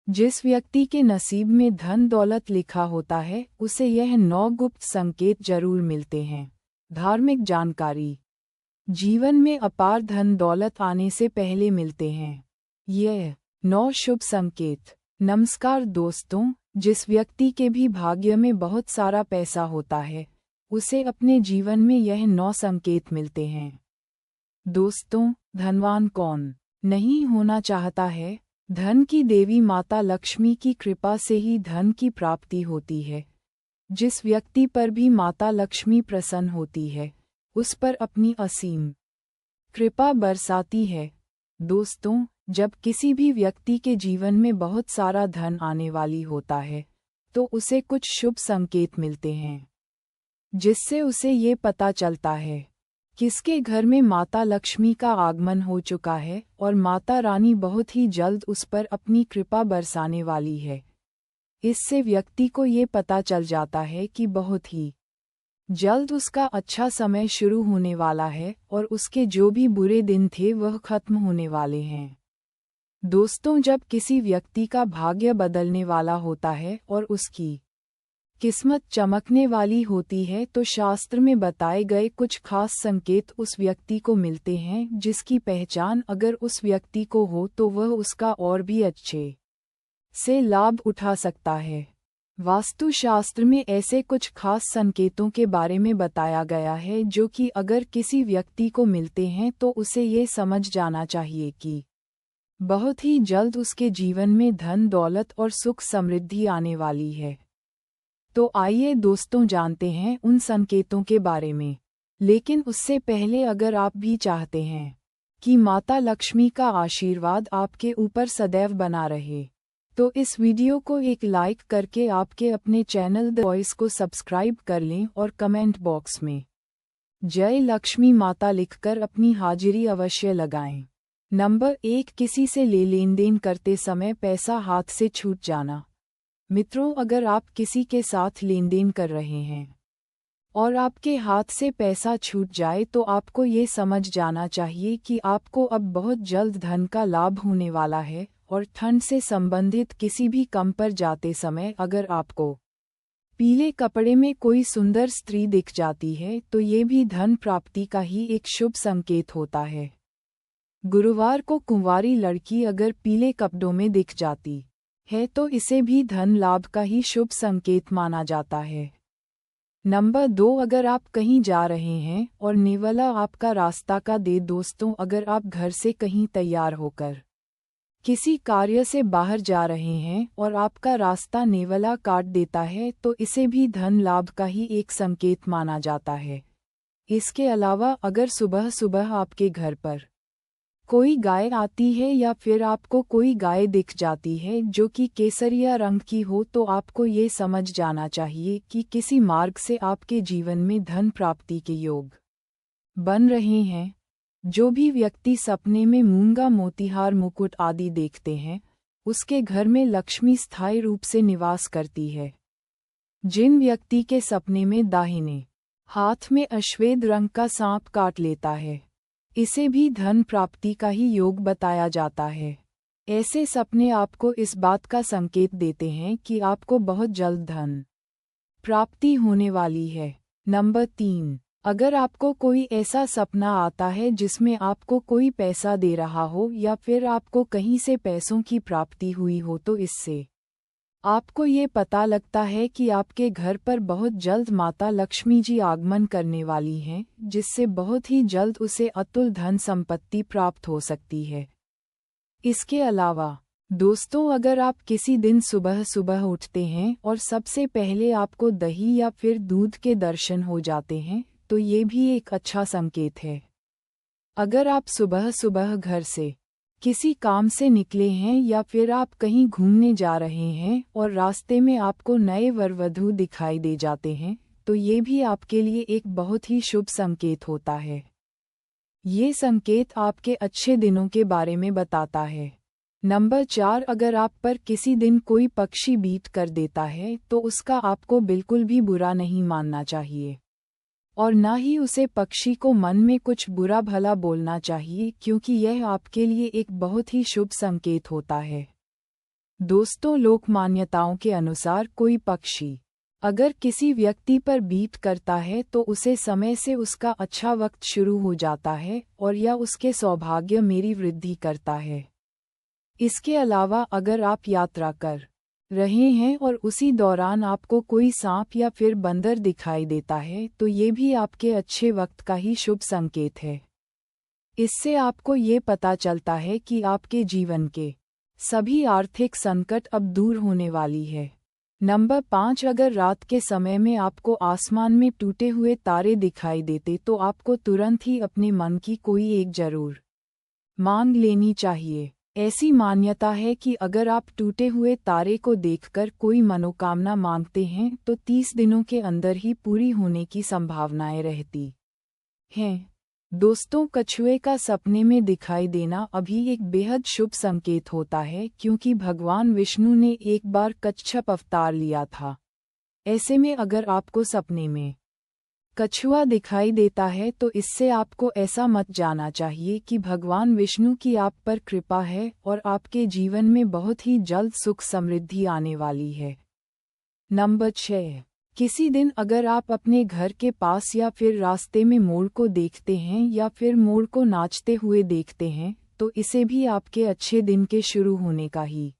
जिस व्यक्ति के नसीब में धन दौलत लिखा होता है उसे यह 9 गुप्त संकेत जरूर मिलते हैं। धार्मिक जानकारी। जीवन में अपार धन दौलत आने से पहले मिलते हैं यह 9 शुभ संकेत। नमस्कार दोस्तों, जिस व्यक्ति के भी भाग्य में बहुत सारा पैसा होता है उसे अपने जीवन में यह 9 संकेत मिलते हैं। दोस्तों, धनवान कौन नहीं होना चाहता है? धन की देवी माता लक्ष्मी की कृपा से ही धन की प्राप्ति होती है। जिस व्यक्ति पर भी माता लक्ष्मी प्रसन्न होती है उस पर अपनी असीम कृपा बरसाती है। दोस्तों, जब किसी भी व्यक्ति के जीवन में बहुत सारा धन आने वाली होता है तो उसे कुछ शुभ संकेत मिलते हैं, जिससे उसे ये पता चलता है किसके घर में माता लक्ष्मी का आगमन हो चुका है और माता रानी बहुत ही जल्द उस पर अपनी कृपा बरसाने वाली है। इससे व्यक्ति को ये पता चल जाता है कि बहुत ही जल्द उसका अच्छा समय शुरू होने वाला है और उसके जो भी बुरे दिन थे वह खत्म होने वाले हैं। दोस्तों, जब किसी व्यक्ति का भाग्य बदलने वाला होता है और उसकी किस्मत चमकने वाली होती है तो शास्त्र में बताए गए कुछ खास संकेत उस व्यक्ति को मिलते हैं, जिसकी पहचान अगर उस व्यक्ति को हो तो वह उसका और भी अच्छे से लाभ उठा सकता है। वास्तुशास्त्र में ऐसे कुछ खास संकेतों के बारे में बताया गया है जो कि अगर किसी व्यक्ति को मिलते हैं तो उसे ये समझ जाना चाहिए कि बहुत ही जल्द उसके जीवन में धन दौलत और सुख समृद्धि आने वाली है। तो आइए दोस्तों जानते हैं उन संकेतों के बारे में। लेकिन उससे पहले अगर आप भी चाहते हैं कि माता लक्ष्मी का आशीर्वाद आपके ऊपर सदैव बना रहे तो इस वीडियो को एक लाइक करके आपके अपने चैनल द वॉइस को सब्सक्राइब कर लें और कमेंट बॉक्स में जय लक्ष्मी माता लिखकर अपनी हाजिरी अवश्य लगाएं। नंबर 1, किसी से लेन देन करते समय पैसा हाथ से छूट जाना। मित्रों, अगर आप किसी के साथ लेन देन कर रहे हैं और आपके हाथ से पैसा छूट जाए तो आपको ये समझ जाना चाहिए कि आपको अब बहुत जल्द धन का लाभ होने वाला है। और ठंड से संबंधित किसी भी काम पर जाते समय अगर आपको पीले कपड़े में कोई सुंदर स्त्री दिख जाती है तो ये भी धन प्राप्ति का ही एक शुभ संकेत होता है। गुरुवार को कुंवारी लड़की अगर पीले कपड़ों में दिख जाती है तो इसे भी धन लाभ का ही शुभ संकेत माना जाता है। नंबर 2, अगर आप कहीं जा रहे हैं और नेवला आपका रास्ता का दे। दोस्तों, अगर आप घर से कहीं तैयार होकर किसी कार्य से बाहर जा रहे हैं और आपका रास्ता नेवला काट देता है तो इसे भी धन लाभ का ही एक संकेत माना जाता है। इसके अलावा अगर सुबह सुबह आपके घर पर कोई गाय आती है या फिर आपको कोई गाय दिख जाती है जो कि केसरिया रंग की हो तो आपको ये समझ जाना चाहिए कि किसी मार्ग से आपके जीवन में धन प्राप्ति के योग बन रहे हैं। जो भी व्यक्ति सपने में मूंगा मोतीहार मुकुट आदि देखते हैं उसके घर में लक्ष्मी स्थायी रूप से निवास करती है। जिन व्यक्ति के सपने में दाहिने हाथ में अश्वेत रंग का सांप काट लेता है इसे भी धन प्राप्ति का ही योग बताया जाता है। ऐसे सपने आपको इस बात का संकेत देते हैं कि आपको बहुत जल्द धन प्राप्ति होने वाली है। नंबर 3, अगर आपको कोई ऐसा सपना आता है जिसमें आपको कोई पैसा दे रहा हो या फिर आपको कहीं से पैसों की प्राप्ति हुई हो तो इससे आपको ये पता लगता है कि आपके घर पर बहुत जल्द माता लक्ष्मी जी आगमन करने वाली हैं, जिससे बहुत ही जल्द उसे अतुल धन संपत्ति प्राप्त हो सकती है। इसके अलावा दोस्तों, अगर आप किसी दिन सुबह सुबह उठते हैं और सबसे पहले आपको दही या फिर दूध के दर्शन हो जाते हैं तो ये भी एक अच्छा संकेत है। अगर आप सुबह सुबह घर से किसी काम से निकले हैं या फिर आप कहीं घूमने जा रहे हैं और रास्ते में आपको नए वर वधू दिखाई दे जाते हैं तो ये भी आपके लिए एक बहुत ही शुभ संकेत होता है। ये संकेत आपके अच्छे दिनों के बारे में बताता है। नंबर 4, अगर आप पर किसी दिन कोई पक्षी बीट कर देता है तो उसका आपको बिल्कुल भी बुरा नहीं मानना चाहिए और ना ही उसे पक्षी को मन में कुछ बुरा भला बोलना चाहिए, क्योंकि यह आपके लिए एक बहुत ही शुभ संकेत होता है। दोस्तों, लोक मान्यताओं के अनुसार कोई पक्षी अगर किसी व्यक्ति पर बीट करता है तो उसे समय से उसका अच्छा वक्त शुरू हो जाता है और यह उसके सौभाग्य मेरी वृद्धि करता है। इसके अलावा अगर आप यात्रा कर रहे हैं और उसी दौरान आपको कोई सांप या फिर बंदर दिखाई देता है तो ये भी आपके अच्छे वक्त का ही शुभ संकेत है। इससे आपको ये पता चलता है कि आपके जीवन के सभी आर्थिक संकट अब दूर होने वाली है। नंबर 5, अगर रात के समय में आपको आसमान में टूटे हुए तारे दिखाई देते तो आपको तुरंत ही अपने मन की कोई एक जरूर मांग लेनी चाहिए। ऐसी मान्यता है कि अगर आप टूटे हुए तारे को देखकर कोई मनोकामना मांगते हैं तो 30 दिनों के अंदर ही पूरी होने की संभावनाएं रहती हैं। दोस्तों, कछुए का सपने में दिखाई देना अभी एक बेहद शुभ संकेत होता है क्योंकि भगवान विष्णु ने एक बार कच्छप अवतार लिया था। ऐसे में अगर आपको सपने में कछुआ दिखाई देता है तो इससे आपको ऐसा मत जाना चाहिए कि भगवान विष्णु की आप पर कृपा है और आपके जीवन में बहुत ही जल्द सुख समृद्धि आने वाली है। नंबर 6, किसी दिन अगर आप अपने घर के पास या फिर रास्ते में मोर को देखते हैं या फिर मोर को नाचते हुए देखते हैं तो इसे भी आपके अच्छे दिन के शुरू होने का ही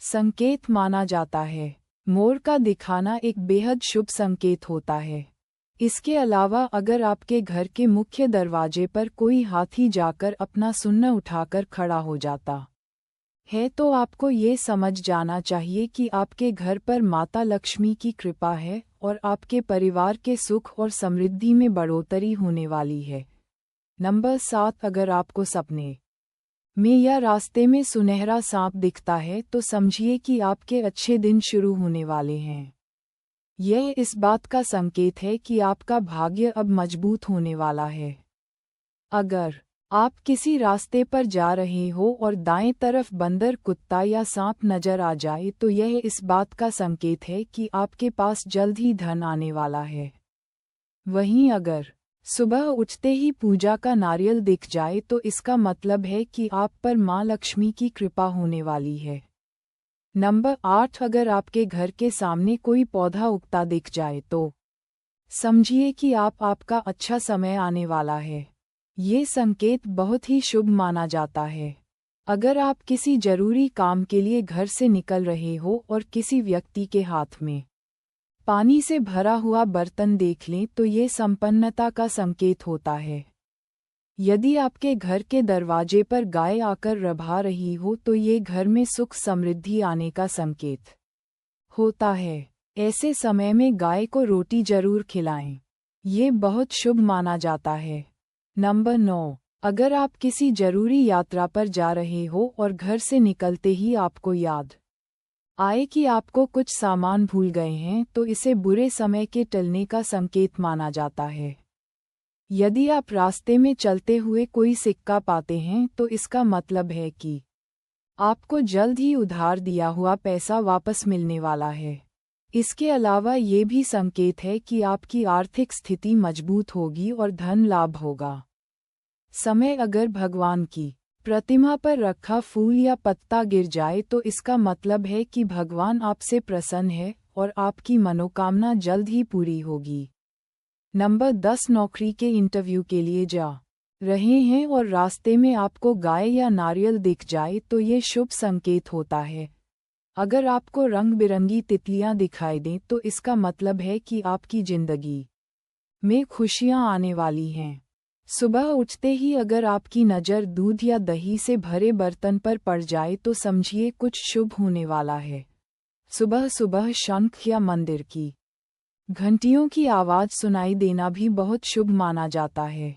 संकेत माना जाता है। मोर का दिखाना एक बेहद शुभ संकेत होता है। इसके अलावा अगर आपके घर के मुख्य दरवाजे पर कोई हाथी जाकर अपना सुन्न उठाकर खड़ा हो जाता है तो आपको ये समझ जाना चाहिए कि आपके घर पर माता लक्ष्मी की कृपा है और आपके परिवार के सुख और समृद्धि में बढ़ोतरी होने वाली है। नंबर 7, अगर आपको सपने में या रास्ते में सुनहरा सांप दिखता है तो समझिए कि आपके अच्छे दिन शुरू होने वाले हैं। यह इस बात का संकेत है कि आपका भाग्य अब मजबूत होने वाला है। अगर आप किसी रास्ते पर जा रहे हो और दाएं तरफ बंदर, कुत्ता या सांप नजर आ जाए तो यह इस बात का संकेत है कि आपके पास जल्द ही धन आने वाला है। वहीं अगर सुबह उठते ही पूजा का नारियल दिख जाए तो इसका मतलब है कि आप पर मां लक्ष्मी की कृपा होने वाली है। नंबर 8, अगर आपके घर के सामने कोई पौधा उगता दिख जाए तो समझिए कि आपका अच्छा समय आने वाला है। ये संकेत बहुत ही शुभ माना जाता है। अगर आप किसी जरूरी काम के लिए घर से निकल रहे हो और किसी व्यक्ति के हाथ में पानी से भरा हुआ बर्तन देख लें तो ये संपन्नता का संकेत होता है। यदि आपके घर के दरवाजे पर गाय आकर रभा रही हो तो ये घर में सुख समृद्धि आने का संकेत होता है। ऐसे समय में गाय को रोटी जरूर खिलाएं। ये बहुत शुभ माना जाता है। नंबर 9, अगर आप किसी जरूरी यात्रा पर जा रहे हो और घर से निकलते ही आपको याद आए कि आपको कुछ सामान भूल गए हैं तो इसे बुरे समय के टलने का संकेत माना जाता है। यदि आप रास्ते में चलते हुए कोई सिक्का पाते हैं तो इसका मतलब है कि आपको जल्द ही उधार दिया हुआ पैसा वापस मिलने वाला है। इसके अलावा ये भी संकेत है कि आपकी आर्थिक स्थिति मजबूत होगी और धन लाभ होगा। समय, अगर भगवान की प्रतिमा पर रखा फूल या पत्ता गिर जाए तो इसका मतलब है कि भगवान आपसे प्रसन्न है और आपकी मनोकामना जल्द ही पूरी होगी। नंबर 10, नौकरी के इंटरव्यू के लिए जा रहे हैं और रास्ते में आपको गाय या नारियल दिख जाए तो ये शुभ संकेत होता है। अगर आपको रंग बिरंगी तितलियां दिखाई दें तो इसका मतलब है कि आपकी जिंदगी में खुशियां आने वाली हैं। सुबह उठते ही अगर आपकी नज़र दूध या दही से भरे बर्तन पर पड़ जाए तो समझिए कुछ शुभ होने वाला है। सुबह सुबह शंख या मंदिर की घंटियों की आवाज़ सुनाई देना भी बहुत शुभ माना जाता है।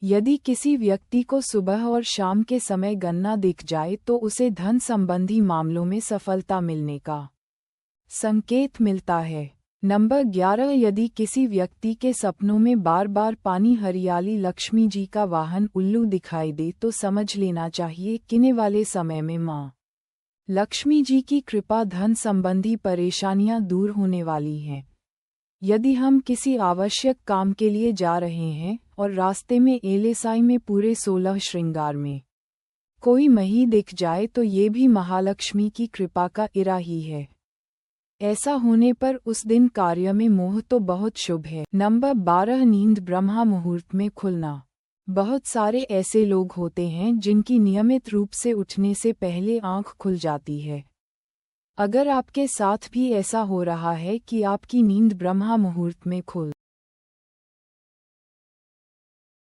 यदि किसी व्यक्ति को सुबह और शाम के समय गन्ना दिख जाए तो उसे धन संबंधी मामलों में सफलता मिलने का संकेत मिलता है। नंबर 11, यदि किसी व्यक्ति के सपनों में बार बार पानी हरियाली लक्ष्मी जी का वाहन उल्लू दिखाई दे तो समझ लेना चाहिए किने वाले समय में मां लक्ष्मी जी की कृपा धन संबंधी परेशानियां दूर होने वाली हैं। यदि हम किसी आवश्यक काम के लिए जा रहे हैं और रास्ते में एलेसाई में पूरे 16 श्रृंगार में कोई मही दिख जाए तो ये भी महालक्ष्मी की कृपा का इरा ही है। ऐसा होने पर उस दिन कार्य में मोह तो बहुत शुभ है। नंबर 12 नींद ब्रह्मा मुहूर्त में खुलना। बहुत सारे ऐसे लोग होते हैं जिनकी नियमित रूप से उठने से पहले आंख खुल जाती है। अगर आपके साथ भी ऐसा हो रहा है कि आपकी नींद ब्रह्मा मुहूर्त में खुल